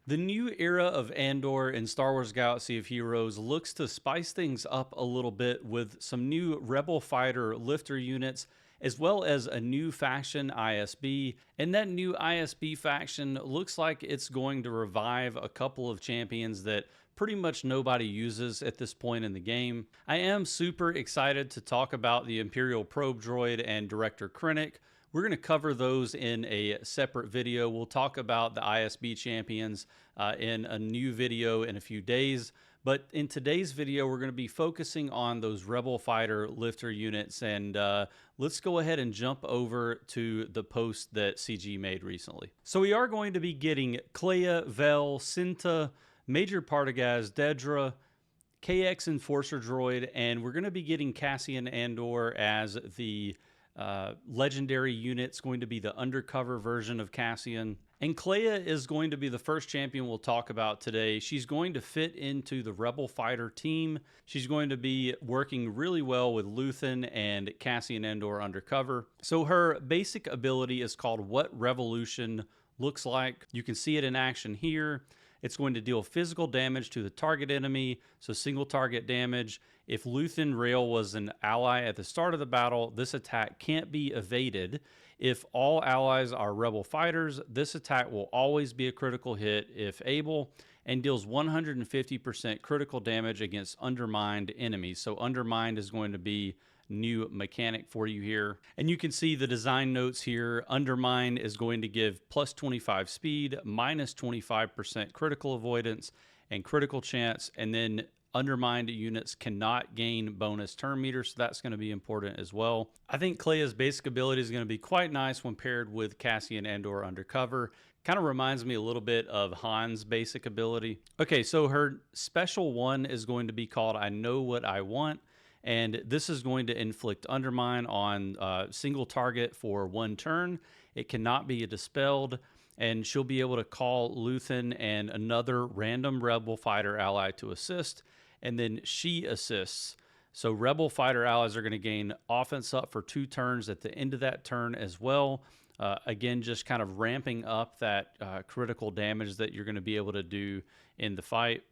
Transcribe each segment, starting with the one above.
The new era of Andor in Star Wars Galaxy of Heroes looks to spice things up a little bit with some new Rebel Fighter lifter units, as well as a new faction, ISB. And that new ISB faction looks like it's going to revive a couple of champions that pretty much nobody uses at this point in the game. I am super excited to talk about the Imperial Probe Droid and Director Krennic. We're going to cover those in a separate video. We'll talk about the ISB champions in a new video in a few days. But in today's video, we're going to be focusing on those Rebel Fighter lifter units. And let's go ahead and jump over to the post that CG made recently. So we are going to be getting Kleya, Vel, Cinta, Major Partagaz, Dedra, KX Enforcer Droid, and we're going to be getting Cassian Andor as the legendary unit's going to be the undercover version of Cassian. And Kleya is going to be the first champion we'll talk about today. She's going to fit into the Rebel Fighter team. She's going to be working really well with Luthen and Cassian Andor undercover. So her basic ability is called What Revolution Looks Like. You can see it in action here. It's going to deal physical damage to the target enemy, so single target damage. If Luthen Rail was an ally at the start of the battle, this attack can't be evaded. If all allies are Rebel fighters, this attack will always be a critical hit if able, and deals 150% critical damage against undermined enemies. So undermined is going to be new mechanic for you here. And you can see the design notes here. Undermine is going to give plus 25 speed, minus 25% critical avoidance and critical chance. And then undermined units cannot gain bonus turn meter, so that's going to be important as well. I think Kleya's basic ability is going to be quite nice when paired with Cassian Andor undercover. Kind of reminds me a little bit of Han's basic ability. Okay, so her special one is going to be called I Know What I Want. And this is going to inflict undermine on a single target for one turn. It cannot be dispelled, and she'll be able to call Luthen and another random Rebel fighter ally to assist, and then she assists. So Rebel fighter allies are going to gain offense up for 2 turns at the end of that turn as well. Again, just kind of ramping up that critical damage that you're going to be able to do in the fight.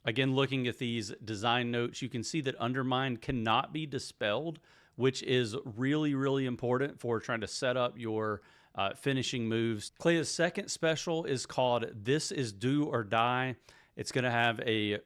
Again, looking at these design notes, you can see that undermine cannot be dispelled, which is really, really important for trying to set up your finishing moves. Kleya's second special is called This Is Do or Die. It's going to have a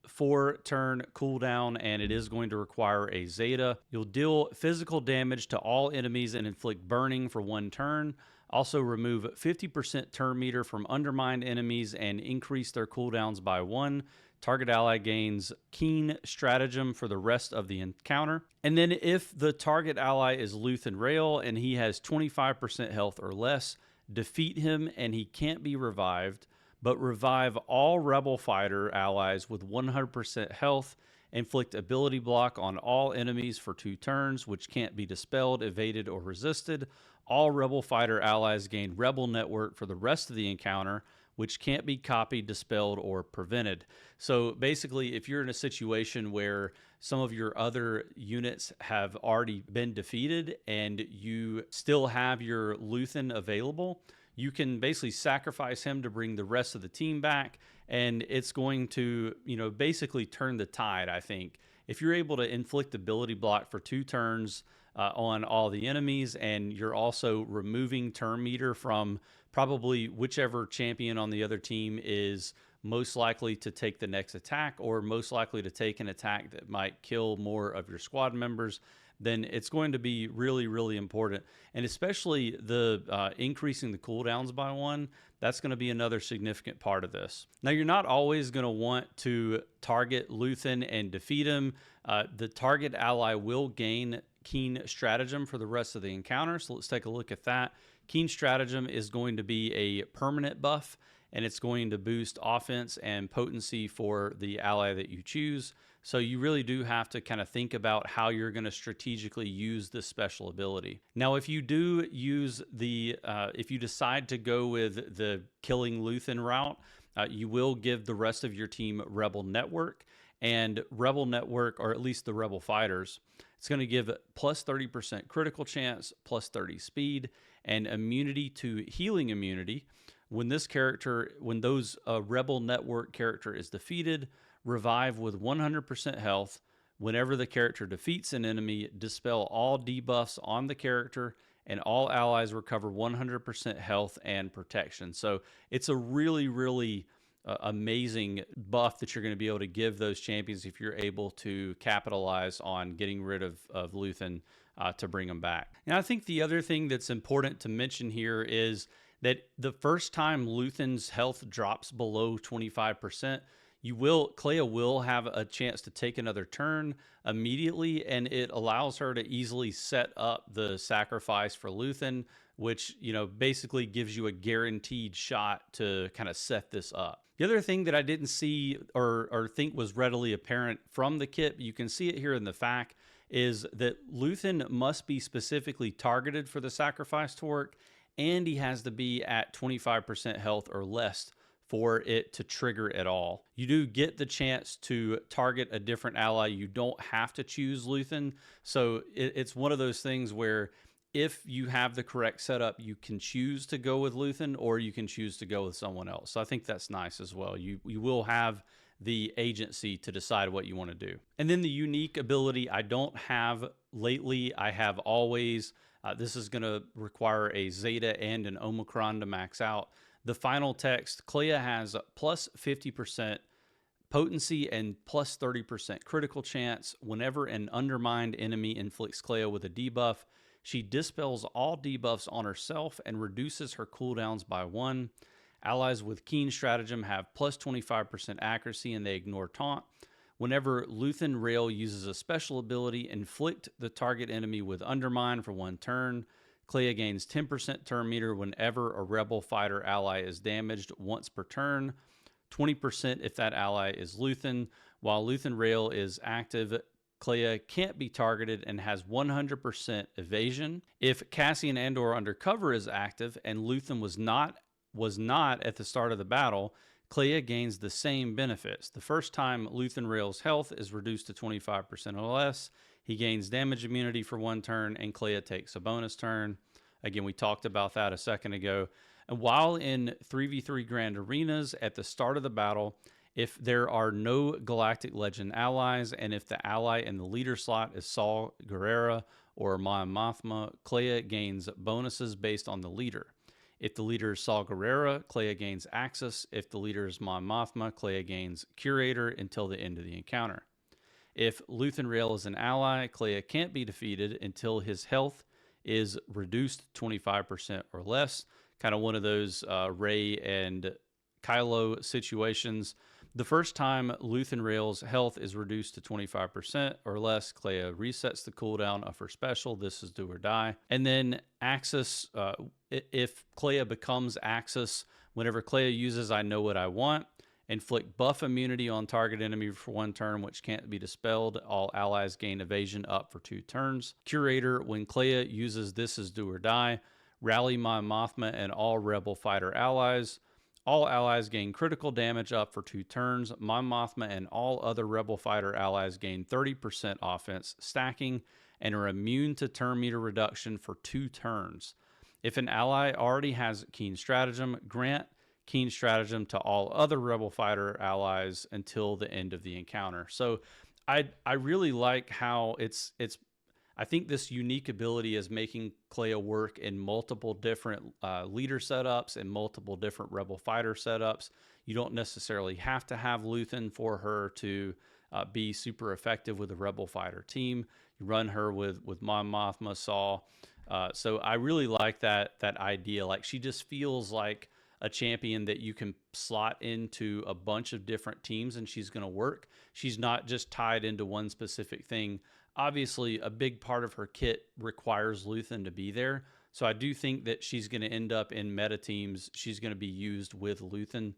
4-turn cooldown, and it is going to require a Zeta. You'll deal physical damage to all enemies and inflict burning for 1 turn. Also remove 50% turn meter from undermined enemies and increase their cooldowns by 1. Target ally gains Keen Stratagem for the rest of the encounter. And then if the target ally is Luthen Rail and he has 25% health or less, defeat him and he can't be revived, but revive all Rebel fighter allies with 100% health. Inflict ability block on all enemies for 2 turns, which can't be dispelled, evaded, or resisted. All Rebel fighter allies gain Rebel Network for the rest of the encounter, which can't be copied, dispelled, or prevented. So basically, if you're in a situation where some of your other units have already been defeated and you still have your Luthen available, you can basically sacrifice him to bring the rest of the team back, and it's going to, basically turn the tide, I think. If you're able to inflict ability block for 2 turns on all the enemies, and you're also removing turn meter from probably whichever champion on the other team is most likely to take the next attack, or most likely to take an attack that might kill more of your squad members, then it's going to be really, really important. And especially the increasing the cooldowns by 1, that's going to be another significant part of this. Now, you're not always going to want to target Luthen and defeat him. The target ally will gain Keen Stratagem for the rest of the encounter, so let's take a look at that. Keen Stratagem is going to be a permanent buff, and it's going to boost offense and potency for the ally that you choose. So you really do have to kind of think about how you're going to strategically use this special ability. Now, if you do use if you decide to go with the killing Luthen route, you will give the rest of your team Rebel Network. And Rebel Network, or at least the Rebel Fighters, it's going to give plus 30% critical chance, plus 30 speed, and immunity to healing immunity, When those Rebel Network character is defeated, revive with 100% health. Whenever the character defeats an enemy, dispel all debuffs on the character, and all allies recover 100% health and protection. So it's a really, really amazing buff that you're going to be able to give those champions if you're able to capitalize on getting rid of Luthen to bring them back. And I think the other thing that's important to mention here is that the first time Luthen's health drops below 25%, Kleya will have a chance to take another turn immediately, and it allows her to easily set up the sacrifice for Luthen, which, basically gives you a guaranteed shot to kind of set this up. The other thing that I didn't see or think was readily apparent from the kit, you can see it here in the FAQ, is that Luthen must be specifically targeted for the sacrifice to work, and he has to be at 25% health or less for it to trigger at all. You do get the chance to target a different ally. You don't have to choose Luthen. So it's one of those things where if you have the correct setup, you can choose to go with Luthen or you can choose to go with someone else. So I think that's nice as well. You will have the agency to decide what you want to do. And then the unique ability I don't have lately, I have always. This is going to require a Zeta and an Omicron to max out. The final text, Kleya has plus 50% potency and plus 30% critical chance. Whenever an undermined enemy inflicts Kleya with a debuff, she dispels all debuffs on herself and reduces her cooldowns by 1. Allies with Keen Stratagem have plus 25% accuracy and they ignore taunt. Whenever Luthen Rael uses a special ability, inflict the target enemy with Undermine for 1 turn. Kleya gains 10% turn meter whenever a Rebel fighter ally is damaged once per turn, 20% if that ally is Luthen. While Luthen Rael is active, Kleya can't be targeted and has 100% evasion. If Cassian Andor Undercover is active and Luthen was not at the start of the battle, Kleya gains the same benefits. The first time Luthen Rael's health is reduced to 25% or less, he gains damage immunity for 1 turn, and Kleya takes a bonus turn. Again, we talked about that a second ago. And while in 3v3 Grand Arenas at the start of the battle, if there are no Galactic Legend allies, and if the ally in the leader slot is Saw Gerrera or Mon Mothma, Kleya gains bonuses based on the leader. If the leader is Saw Gerrera, Kleya gains Axis. If the leader is Mon Mothma, Kleya gains Curator until the end of the encounter. If Luthen Rael is an ally, Kleya can't be defeated until his health is reduced 25% or less. Kind of one of those Rey and Kylo situations. The first time Luthen Rael's health is reduced to 25% or less, Kleya resets the cooldown of her special. This is do or die. And then Axis, if Kleya becomes Axis, whenever Kleya uses I Know What I Want, inflict buff immunity on target enemy for 1 turn, which can't be dispelled. All allies gain evasion up for 2 turns. Curator, when Kleya uses This Is Do or Die, rally Mon Mothma and all Rebel fighter allies. All allies gain critical damage up for 2 turns. Mon Mothma and all other Rebel fighter allies gain 30% offense stacking and are immune to turn meter reduction for 2 turns. If an ally already has Keen Stratagem, grant Keen Stratagem to all other Rebel fighter allies until the end of the encounter. So I really like how I think this unique ability is making Kleya work in multiple different leader setups and multiple different Rebel fighter setups. You don't necessarily have to have Luthen for her to be super effective with a Rebel fighter team. You run her with Mon Mothma, Saw. So I really like that idea. Like, she just feels like a champion that you can slot into a bunch of different teams and she's going to work. She's not just tied into one specific thing. Obviously, a big part of her kit requires Luthen to be there. So I do think that she's going to end up in meta teams. She's going to be used with Luthen.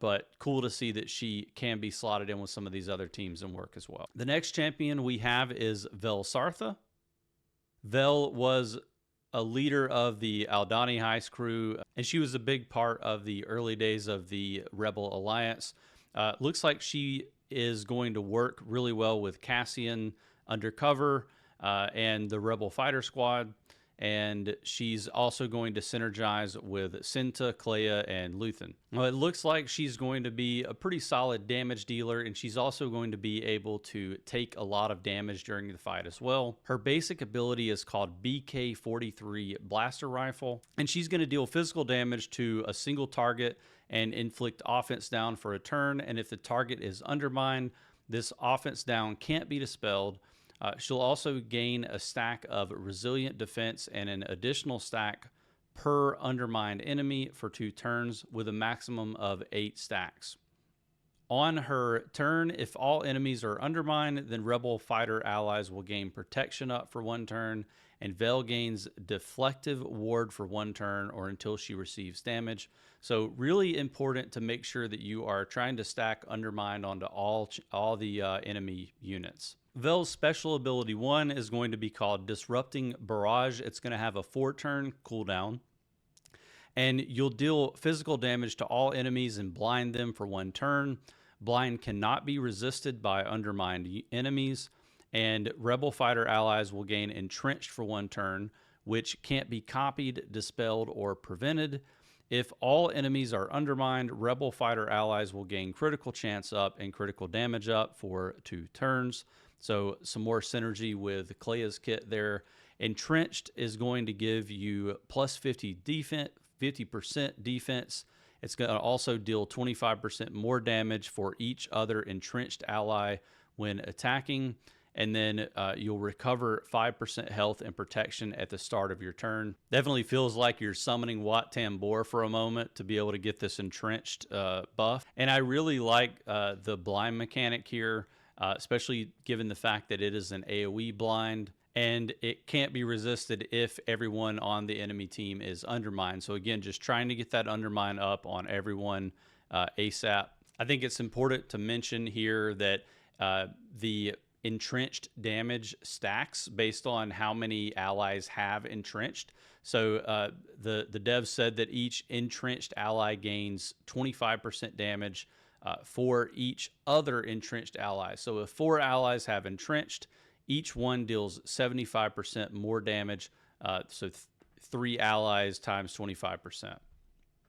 But cool to see that she can be slotted in with some of these other teams and work as well. The next champion we have is Vel Sartha. Vel was a leader of the Aldhani Heist crew, and she was a big part of the early days of the Rebel Alliance. Looks like she is going to work really well with Cassian Undercover and the Rebel Fighter Squad. and she's also going to synergize with Cinta, Kleya, and Luthen. Well, it looks like she's going to be a pretty solid damage dealer, and she's also going to be able to take a lot of damage during the fight as well. Her basic ability is called BK-43 Blaster Rifle, and she's going to deal physical damage to a single target and inflict offense down for a turn, and if the target is undermined, this offense down can't be dispelled. She'll also gain a stack of resilient defense and an additional stack per undermined enemy for 2 turns with a maximum of 8 stacks. On her turn, if all enemies are undermined, then Rebel fighter allies will gain protection up for 1 turn, and Vel gains deflective ward for 1 turn or until she receives damage. So really important to make sure that you are trying to stack undermined onto all the enemy units. Vel's special ability 1 is going to be called Disrupting Barrage. It's going to have a 4-turn cooldown, and you'll deal physical damage to all enemies and blind them for 1 turn. Blind cannot be resisted by undermined enemies, and Rebel fighter allies will gain Entrenched for 1 turn, which can't be copied, dispelled, or prevented. If all enemies are undermined, Rebel fighter allies will gain critical chance up and critical damage up for 2 turns. So some more synergy with Kleya's kit there. Entrenched is going to give you plus 50% defense. It's going to also deal 25% more damage for each other entrenched ally when attacking. And then you'll recover 5% health and protection at the start of your turn. Definitely feels like you're summoning Wat Tambor for a moment to be able to get this entrenched buff. And I really like the blind mechanic here, especially given the fact that it is an AoE blind, and it can't be resisted if everyone on the enemy team is undermined. So again, just trying to get that undermine up on everyone ASAP. I think it's important to mention here that the entrenched damage stacks based on how many allies have entrenched. So the dev said that each entrenched ally gains 25% damage for each other entrenched ally. So if 4 allies have entrenched, each one deals 75% more damage. So 3 allies times 25%.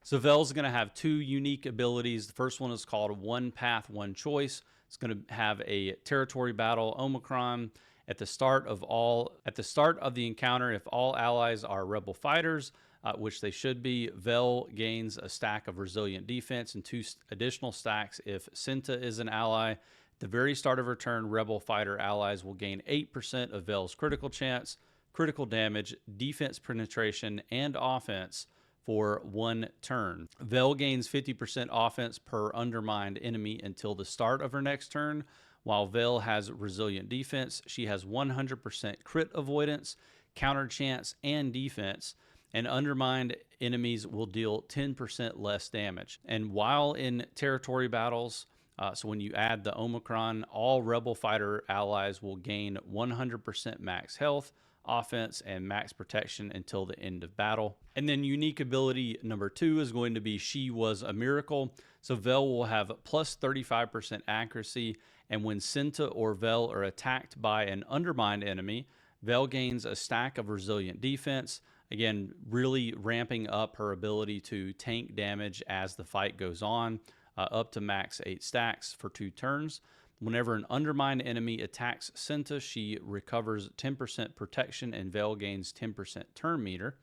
So Vel's going to have 2 unique abilities. The first one is called One Path, One Choice. It's going to have a territory battle Omicron. At the start of the encounter, if all allies are Rebel fighters, which they should be, Vel gains a stack of resilient defense and 2 additional stacks if Cinta is an ally. At the very start of her turn, Rebel fighter allies will gain 8% of Vel's critical chance, critical damage, defense penetration, and offense for 1 turn. Vel gains 50% offense per undermined enemy until the start of her next turn. While Vel has resilient defense, she has 100% crit avoidance, counter chance, and defense, and undermined enemies will deal 10% less damage. And while in territory battles, so when you add the Omicron, all Rebel fighter allies will gain 100% max health, offense, and max protection until the end of battle. And then unique ability number 2 is going to be She Was a Miracle. So Vel will have plus 35% accuracy, and when Cinta or Vel are attacked by an undermined enemy, Vel gains a stack of resilient defense. Again, really ramping up her ability to tank damage as the fight goes on, up to max 8 stacks for 2 turns. Whenever an undermined enemy attacks Cinta, she recovers 10% protection and Vel gains 10% turn meter.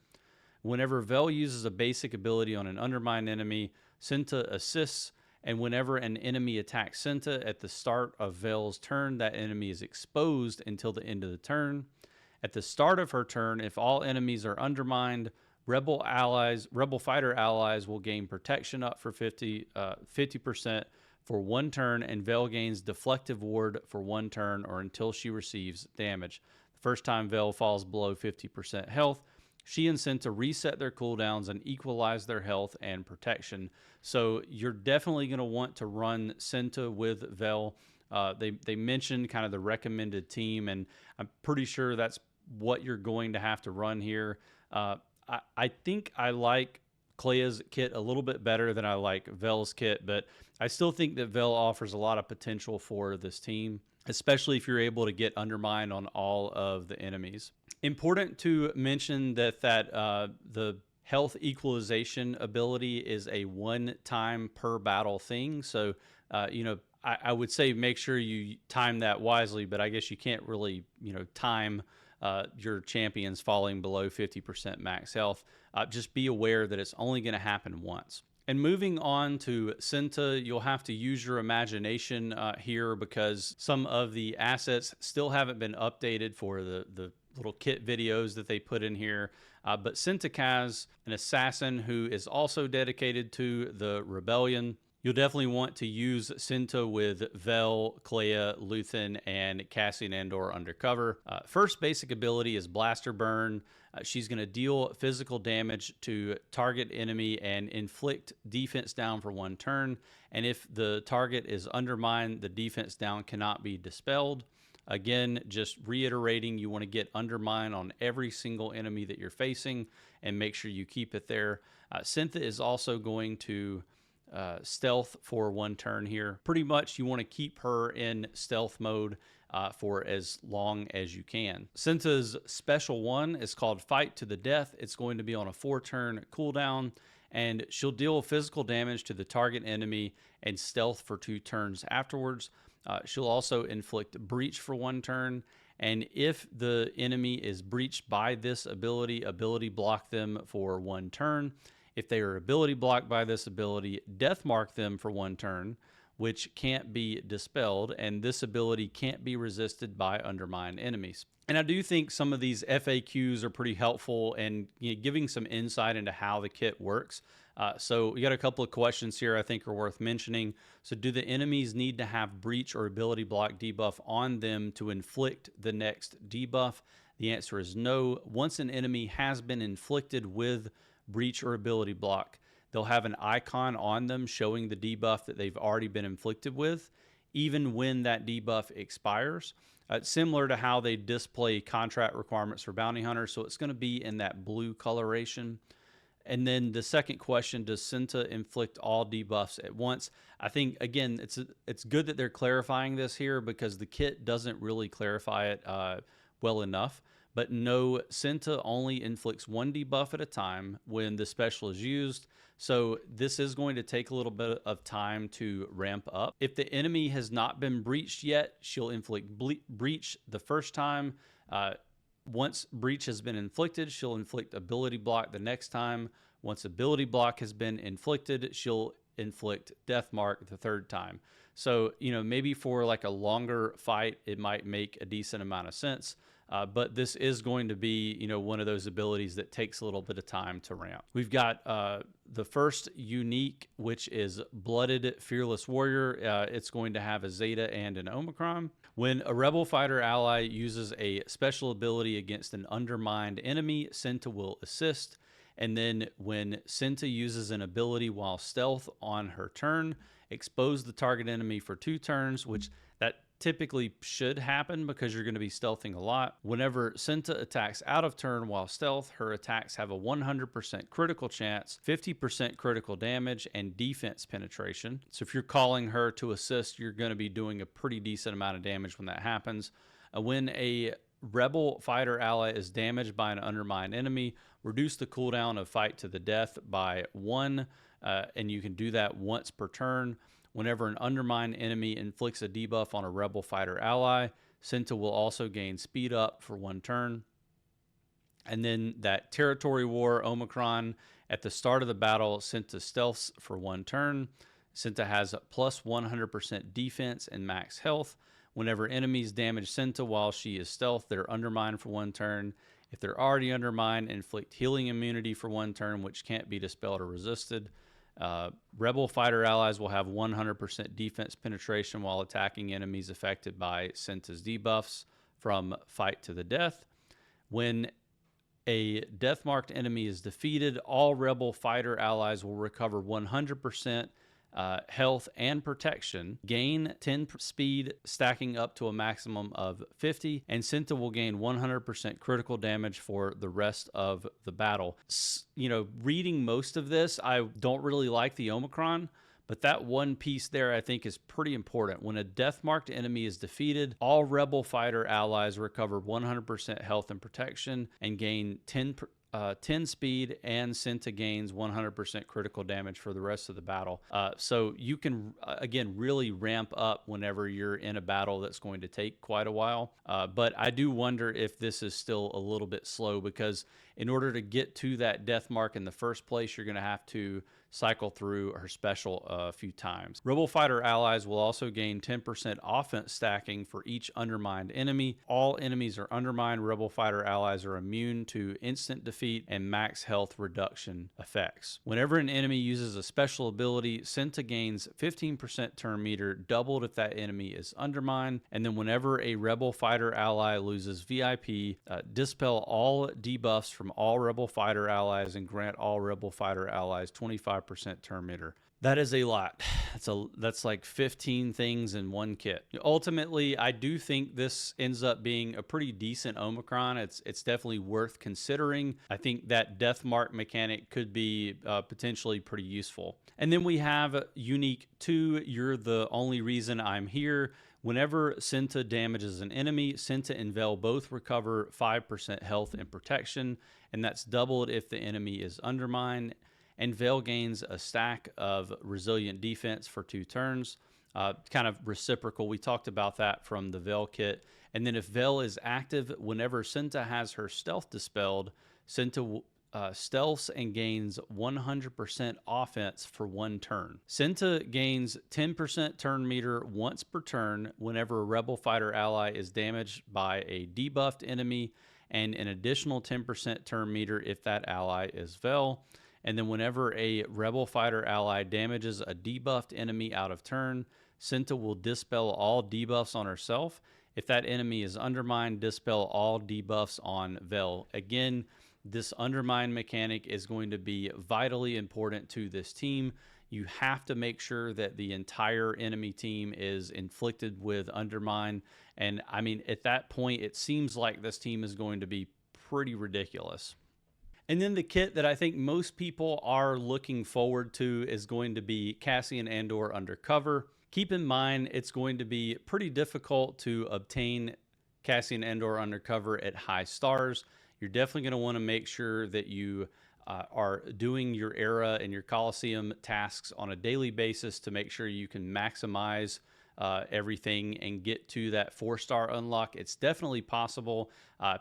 Whenever Vel uses a basic ability on an undermined enemy, Cinta assists, and whenever an enemy attacks Cinta at the start of Vel's turn, that enemy is exposed until the end of the turn. At the start of her turn, if all enemies are undermined, Rebel fighter allies will gain protection up for 50% for 1 turn, and Vel gains deflective ward for 1 turn or until she receives damage. The first time Vel falls below 50% health, she and Cinta reset their cooldowns and equalize their health and protection. So you're definitely going to want to run Cinta with Vel. They mentioned kind of the recommended team, and I'm pretty sure that's what you're going to have to run here. I think I like Kleya's kit a little bit better than I like Vel's kit, but I still think that Vel offers a lot of potential for this team, especially if you're able to get undermined on all of the enemies. Important to mention that the health equalization ability is a one-time per battle thing. So, I would say make sure you time that wisely, but I guess you can't really, time your champions falling below 50% max health. Just be aware that it's only going to happen once. And moving on to Cinta, you'll have to use your imagination here because some of the assets still haven't been updated for the little kit videos that they put in here. But Cinta Kaz, an assassin who is also dedicated to the rebellion. You'll definitely want to use Cinta with Vel, Kleya, Luthen, and Cassian Andor Undercover. First basic ability is Blaster Burn. She's going to deal physical damage to target enemy and inflict defense down for 1 turn. And if the target is undermined, the defense down cannot be dispelled. Again, just reiterating, you want to get undermine on every single enemy that you're facing and make sure you keep it there. Cinta is also going to stealth for 1 turn here. Pretty much you want to keep her in stealth mode for as long as you can. Cinta's special one is called Fight to the Death. It's going to be on a 4-turn cooldown, and she'll deal physical damage to the target enemy and stealth for 2 turns afterwards. She'll also inflict breach for 1 turn, and if the enemy is breached by this ability block them for 1 turn. If they are ability blocked by this ability, death mark them for 1 turn, which can't be dispelled, and this ability can't be resisted by undermined enemies. And I do think some of these FAQs are pretty helpful and giving some insight into how the kit works. So we got a couple of questions here I think are worth mentioning. So do the enemies need to have breach or ability block debuff on them to inflict the next debuff? The answer is no. Once an enemy has been inflicted with breach or ability block, they'll have an icon on them showing the debuff that they've already been inflicted with, even when that debuff expires. Similar to how they display contract requirements for bounty hunters, so it's going to be in that blue coloration. And then the second question, does Cinta inflict all debuffs at once? I think, again, it's good that they're clarifying this here because the kit doesn't really clarify it well enough. But no, Cinta only inflicts 1 debuff at a time when the special is used. So this is going to take a little bit of time to ramp up. If the enemy has not been breached yet, she'll inflict breach the first time. Once breach has been inflicted, she'll inflict ability block the next time. Once ability block has been inflicted, she'll inflict death mark the 3rd time. So, maybe for like a longer fight, it might make a decent amount of sense. But this is going to be, one of those abilities that takes a little bit of time to ramp. We've got the first unique, which is Blooded Fearless Warrior. It's going to have a Zeta and an Omicron. When a Rebel fighter ally uses a special ability against an undermined enemy, Cinta will assist. And then when Cinta uses an ability while stealth on her turn, expose the target enemy for 2 turns, which that typically should happen because you're going to be stealthing a lot. Whenever Cinta attacks out of turn while stealth, her attacks have a 100% critical chance, 50% critical damage, and defense penetration. So if you're calling her to assist, you're going to be doing a pretty decent amount of damage when that happens. When a Rebel fighter ally is damaged by an undermined enemy, reduce the cooldown of Fight to the Death by 1, and you can do that once per turn. Whenever an undermined enemy inflicts a debuff on a Rebel fighter ally, Cinta will also gain speed up for 1 turn. And then that Territory War Omicron, at the start of the battle, Cinta stealths for 1 turn. Cinta has plus 100% defense and max health. Whenever enemies damage Cinta while she is stealth, they're undermined for 1 turn. If they're already undermined, inflict healing immunity for 1 turn, which can't be dispelled or resisted. Rebel fighter allies will have 100% defense penetration while attacking enemies affected by Cinta's debuffs from Fight to the Death. When a death-marked enemy is defeated, all Rebel fighter allies will recover 100% health and protection, gain 10 speed, stacking up to a maximum of 50, and Cinta will gain 100% critical damage for the rest of the battle. Reading most of this, I don't really like the Omicron, But that one piece there I think is pretty important. When a death-marked enemy is defeated, all Rebel fighter allies recover 100% health and protection and gain 10 speed, and Cinta gains 100% critical damage for the rest of the battle. So you can, again, really ramp up whenever you're in a battle that's going to take quite a while. But I do wonder if this is still a little bit slow, because in order to get to that death mark in the first place, you're going to have to cycle through her special a few times. Rebel fighter allies will also gain 10% offense stacking for each undermined enemy. All enemies are undermined. Rebel fighter allies are immune to instant defeat and max health reduction effects. Whenever an enemy uses a special ability, Cinta gains 15% turn meter, doubled if that enemy is undermined. And then whenever a Rebel fighter ally loses VIP, dispel all debuffs from all Rebel fighter allies and grant all Rebel fighter allies 25% turn meter. That is a lot. That's like 15 things in one kit. Ultimately, I do think this ends up being a pretty decent Omicron. It's definitely worth considering. I think that death mark mechanic could be potentially pretty useful. And then we have unique 2, You're the Only Reason I'm Here. Whenever Cinta damages an enemy, Cinta and Vel both recover 5% health and protection, and that's doubled if the enemy is undermined. And Vel gains a stack of resilient defense for 2 turns, kind of reciprocal. We talked about that from the Vel kit. And then if Vel is active, whenever Cinta has her stealth dispelled, Cinta stealths and gains 100% offense for 1 turn. Cinta gains 10% turn meter once per turn whenever a Rebel fighter ally is damaged by a debuffed enemy, and an additional 10% turn meter if that ally is Vel. And then whenever a Rebel fighter ally damages a debuffed enemy out of turn, Cinta will dispel all debuffs on herself. If that enemy is undermined, dispel all debuffs on Vel. Again, this undermine mechanic is going to be vitally important to this team. You have to make sure that the entire enemy team is inflicted with undermine. And I mean, at that point, it seems like this team is going to be pretty ridiculous. And then the kit that I think most people are looking forward to is going to be Cassian Andor Undercover. Keep in mind, it's going to be pretty difficult to obtain Cassian Andor Undercover at high stars. You're definitely going to want to make sure that you are doing your Era and your Coliseum tasks on a daily basis to make sure you can maximize everything and get to that 4-star unlock. It's definitely possible.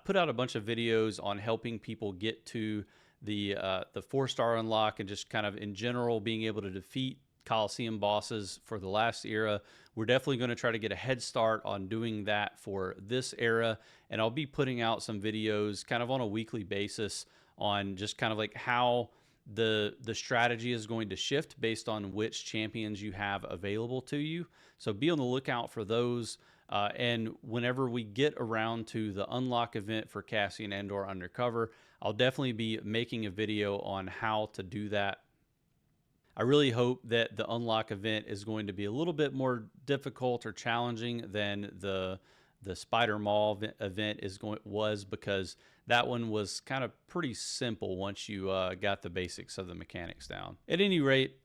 Put out a bunch of videos on helping people get to the 4-star unlock, and just kind of in general being able to defeat Coliseum bosses for the last era. We're definitely going to try to get a head start on doing that for this era, and I'll be putting out some videos kind of on a weekly basis on just kind of like how the strategy is going to shift based on which champions you have available to you. So be on the lookout for those. And whenever we get around to the unlock event for Cassian Andor Undercover, I'll definitely be making a video on how to do that. I really hope that the unlock event is going to be a little bit more difficult or challenging than the Spider Mall event was, because that one was kind of pretty simple once you got the basics of the mechanics down. At any rate,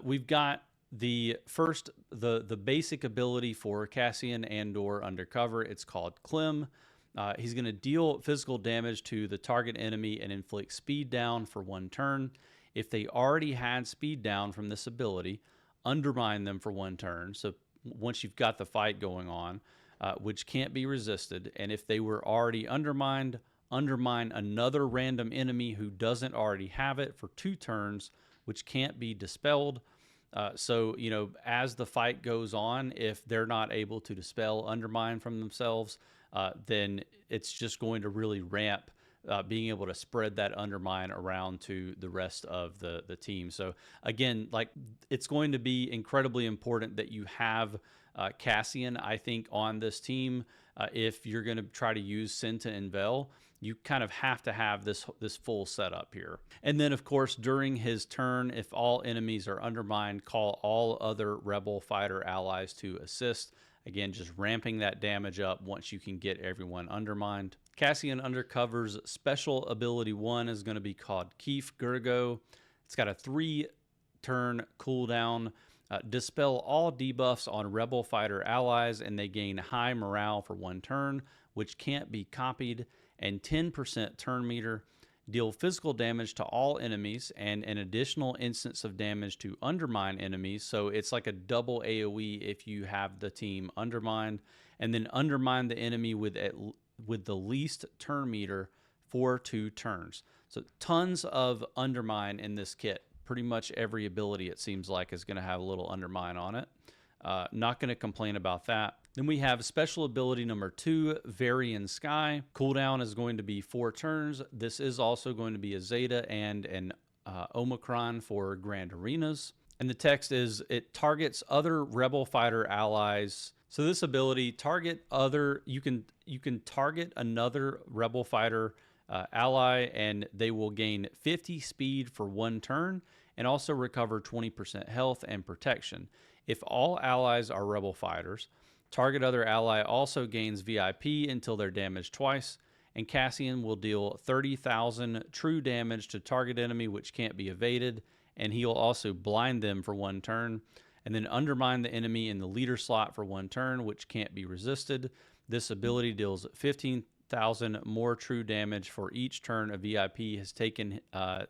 we've got the basic ability for Cassian Andor Undercover. It's called Clem. He's going to deal physical damage to the target enemy and inflict speed down for 1 turn. If they already had speed down from this ability, undermine them for 1 turn. So once you've got the fight going on, which can't be resisted, and if they were already undermined, undermine another random enemy who doesn't already have it for 2 turns, which can't be dispelled. So, you know, as the fight goes on, if they're not able to dispel undermine from themselves, then it's just going to really ramp being able to spread that undermine around to the rest of the team. So again, like, it's going to be incredibly important that you have Cassian, I think, on this team. If you're going to try to use Cinta and Vel, you kind of have to have this full setup here. And then, of course, during his turn, if all enemies are undermined, call all other Rebel fighter allies to assist. Again, just ramping that damage up once you can get everyone undermined. Cassian Undercover's special ability 1 is going to be called Keef Gurgo. It's got a 3-turn cooldown. Dispel all debuffs on Rebel Fighter allies, and they gain high morale for 1 turn, which can't be copied, and 10% turn meter. Deal physical damage to all enemies and an additional instance of damage to undermine enemies. So it's like a double AoE if you have the team undermined, and then undermine the enemy with the least turn meter for 2 turns. So tons of undermine in this kit. Pretty much every ability, it seems like, is going to have a little undermine on it. Not going to complain about that. Then we have special ability number 2, Varian Sky. Cooldown is going to be 4 turns. This is also going to be a Zeta and an Omicron for Grand Arenas. And the text is, it targets other Rebel Fighter allies. So this ability, you can target another Rebel Fighter ally, and they will gain 50 speed for 1 turn and also recover 20% health and protection. If all allies are Rebel Fighters, target other ally also gains VIP until they're damaged twice, and Cassian will deal 30,000 true damage to target enemy, which can't be evaded, and he'll also blind them for 1 turn, and then undermine the enemy in the leader slot for 1 turn, which can't be resisted. This ability deals 15,000 more true damage for each turn a VIP has taken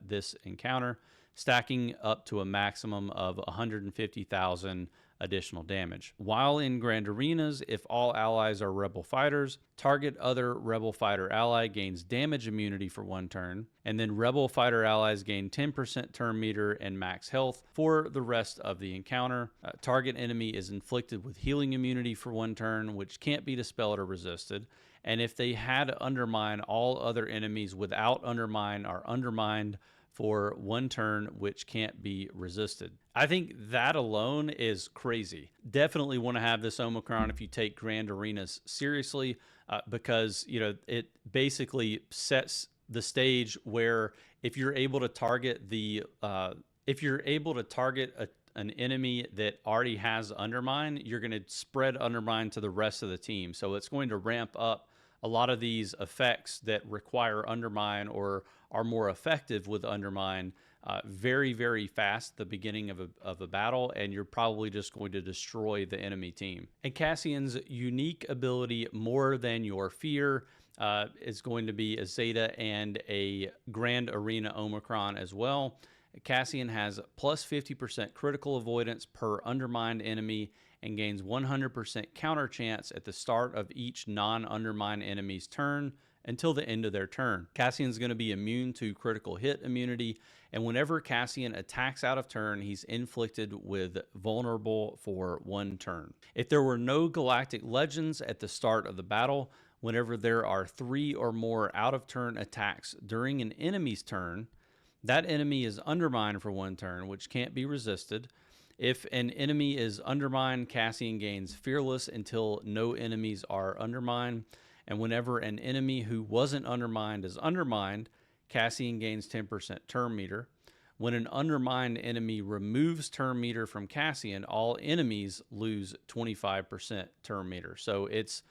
this encounter, stacking up to a maximum of 150,000 additional damage. While in Grand Arenas, if all allies are Rebel Fighters, target other Rebel Fighter ally gains damage immunity for 1 turn, and then Rebel Fighter allies gain 10% turn meter and max health for the rest of the encounter. Target enemy is inflicted with healing immunity for 1 turn, which can't be dispelled or resisted. And if they had undermine, all other enemies without undermine are undermined for 1 turn, which can't be resisted. I think that alone is crazy. Definitely want to have this Omicron if you take Grand Arenas seriously, because it basically sets the stage where if you're able to target an enemy that already has undermine, you're going to spread undermine to the rest of the team. So it's going to ramp up a lot of these effects that require undermine or are more effective with undermine very, very fast at the beginning of a battle, and you're probably just going to destroy the enemy team. And Cassian's unique ability, More Than Your Fear, is going to be a Zeta and a Grand Arena Omicron as well. Cassian has plus 50% critical avoidance per undermined enemy and gains 100% counter chance at the start of each non-undermine enemy's turn until the end of their turn. Cassian's going to be immune to critical hit immunity, and whenever Cassian attacks out of turn, he's inflicted with vulnerable for 1 turn. If there were no galactic legends at the start of the battle, whenever there are 3 or more out of turn attacks during an enemy's turn, that enemy is undermined for 1 turn, which can't be resisted. If an enemy is undermined, Cassian gains Fearless until no enemies are undermined. And whenever an enemy who wasn't undermined is undermined, Cassian gains 10% turn meter. When an undermined enemy removes turn meter from Cassian, all enemies lose 25% turn meter. So it's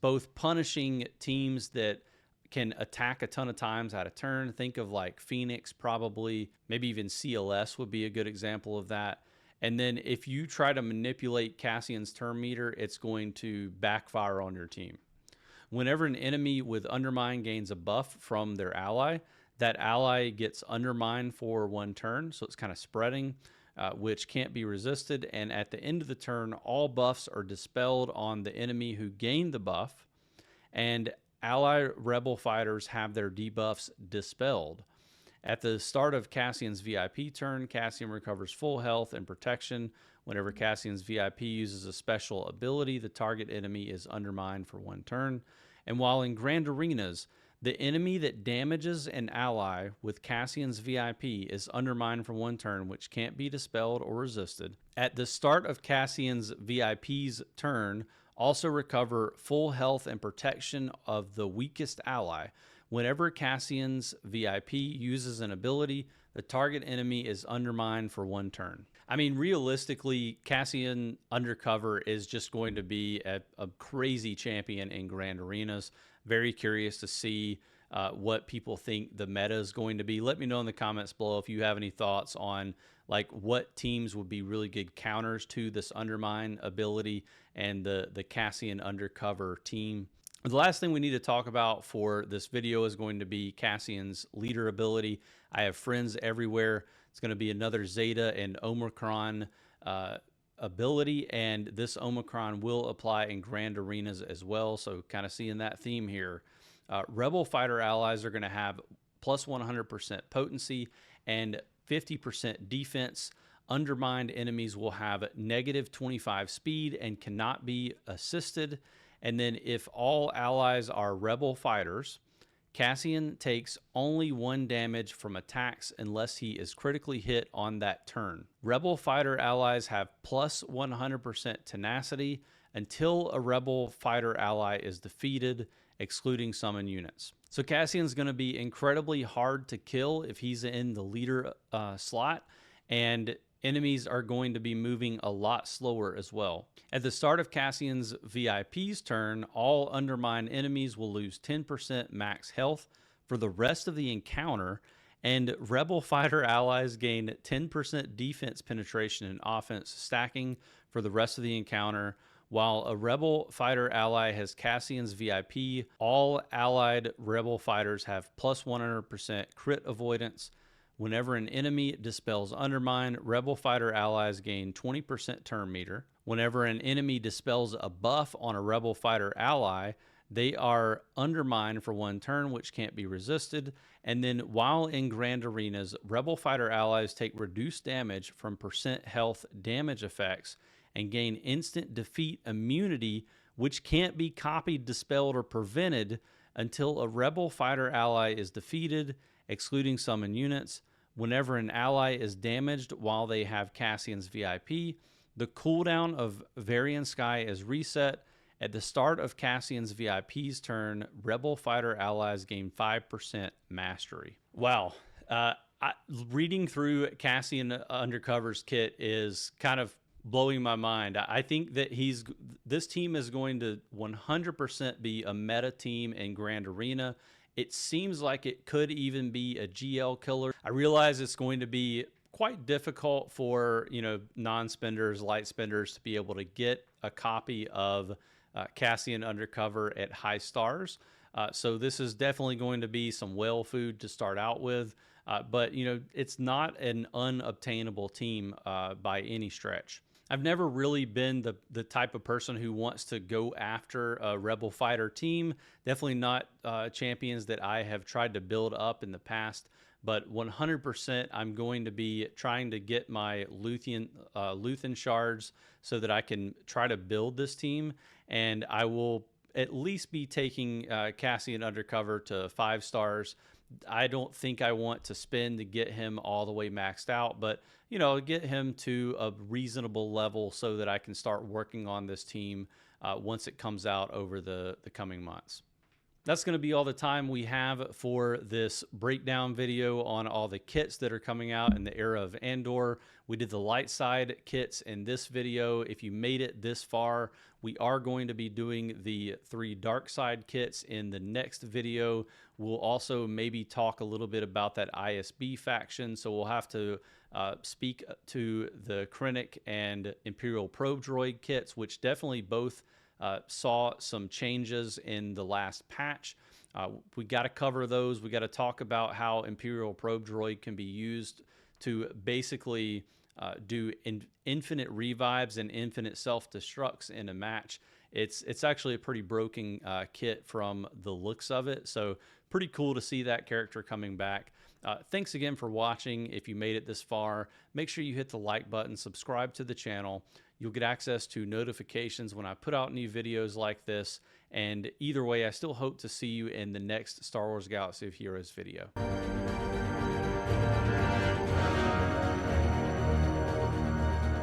both punishing teams that can attack a ton of times out of turn. Think of like Phoenix, probably, maybe even CLS would be a good example of that. And then if you try to manipulate Cassian's turn meter, it's going to backfire on your team. Whenever an enemy with undermine gains a buff from their ally, that ally gets undermined for 1 turn. So it's kind of spreading, which can't be resisted. And at the end of the turn, all buffs are dispelled on the enemy who gained the buff, and ally Rebel Fighters have their debuffs dispelled. At the start of Cassian's VIP turn, Cassian recovers full health and protection. Whenever Cassian's VIP uses a special ability, the target enemy is undermined for 1 turn. And while in Grand Arenas, the enemy that damages an ally with Cassian's VIP is undermined for 1 turn, which can't be dispelled or resisted. At the start of Cassian's VIP's turn, also recover full health and protection of the weakest ally. Whenever Cassian's VIP uses an ability, the target enemy is undermined for 1 turn. I mean, realistically, Cassian Undercover is just going to be a crazy champion in Grand Arenas. Very curious to see what people think the meta is going to be. Let me know in the comments below if you have any thoughts on like what teams would be really good counters to this Undermine ability and the Cassian Undercover team. The last thing we need to talk about for this video is going to be Cassian's leader ability. I have friends everywhere. It's going to be another Zeta and Omicron ability, and this Omicron will apply in grand arenas as well. So kind of seeing that theme here. Rebel fighter allies are going to have plus 100% potency and 50% defense. Undermined enemies will have negative 25 speed and cannot be assisted. And then if all allies are rebel fighters, Cassian takes only 1 damage from attacks unless he is critically hit on that turn. Rebel fighter allies have plus 100% tenacity until a rebel fighter ally is defeated, excluding summon units. So Cassian's going to be incredibly hard to kill if he's in the leader slot, and enemies are going to be moving a lot slower as well. At the start of Cassian's VIP's turn, all Undermine enemies will lose 10% max health for the rest of the encounter, and Rebel fighter allies gain 10% defense penetration and offense stacking for the rest of the encounter. While a Rebel fighter ally has Cassian's VIP, all allied Rebel fighters have plus 100% crit avoidance. Whenever an enemy dispels Undermine, Rebel fighter allies gain 20% turn meter. Whenever an enemy dispels a buff on a Rebel fighter ally, they are Undermined for 1 turn, which can't be resisted. And then while in grand arenas, Rebel fighter allies take reduced damage from percent health damage effects and gain instant defeat immunity, which can't be copied, dispelled, or prevented until a Rebel fighter ally is defeated, excluding summon units. Whenever an ally is damaged while they have Cassian's VIP, the cooldown of Varian Sky is reset. At the start of Cassian's VIP's turn, Rebel fighter allies gain 5% mastery. Wow. Reading through Cassian Undercover's kit is kind of blowing my mind. I think that this team is going to 100% be a meta team in Grand Arena. It seems like it could even be a GL killer. I realize it's going to be quite difficult for, non-spenders, light spenders to be able to get a copy of Cassian Undercover at high stars. So this is definitely going to be some whale food to start out with. But, it's not an unobtainable team by any stretch. I've never really been the type of person who wants to go after a Rebel fighter team. Definitely not champions that I have tried to build up in the past. But 100% I'm going to be trying to get my Luthen shards so that I can try to build this team. And I will at least be taking Cassian Undercover to 5 stars. I don't think I want to spend to get him all the way maxed out, but get him to a reasonable level so that I can start working on this team once it comes out over the coming months. That's going to be all the time we have for this breakdown video on all the kits that are coming out in the Era of Andor. We did the light side kits in this video. If you made it this far, we are going to be doing the 3 dark side kits in the next video. We'll also maybe talk a little bit about that ISB faction. So we'll have to speak to the Krennic and Imperial Probe Droid kits, which definitely both saw some changes in the last patch. We got to cover those. We got to talk about how Imperial Probe Droid can be used to basically do infinite revives and infinite self-destructs in a match. It's actually a pretty broken kit from the looks of it. So pretty cool to see that character coming back. Thanks again for watching. If you made it this far, make sure you hit the like button, subscribe to the channel. You'll get access to notifications when I put out new videos like this. And either way, I still hope to see you in the next Star Wars Galaxy of Heroes video.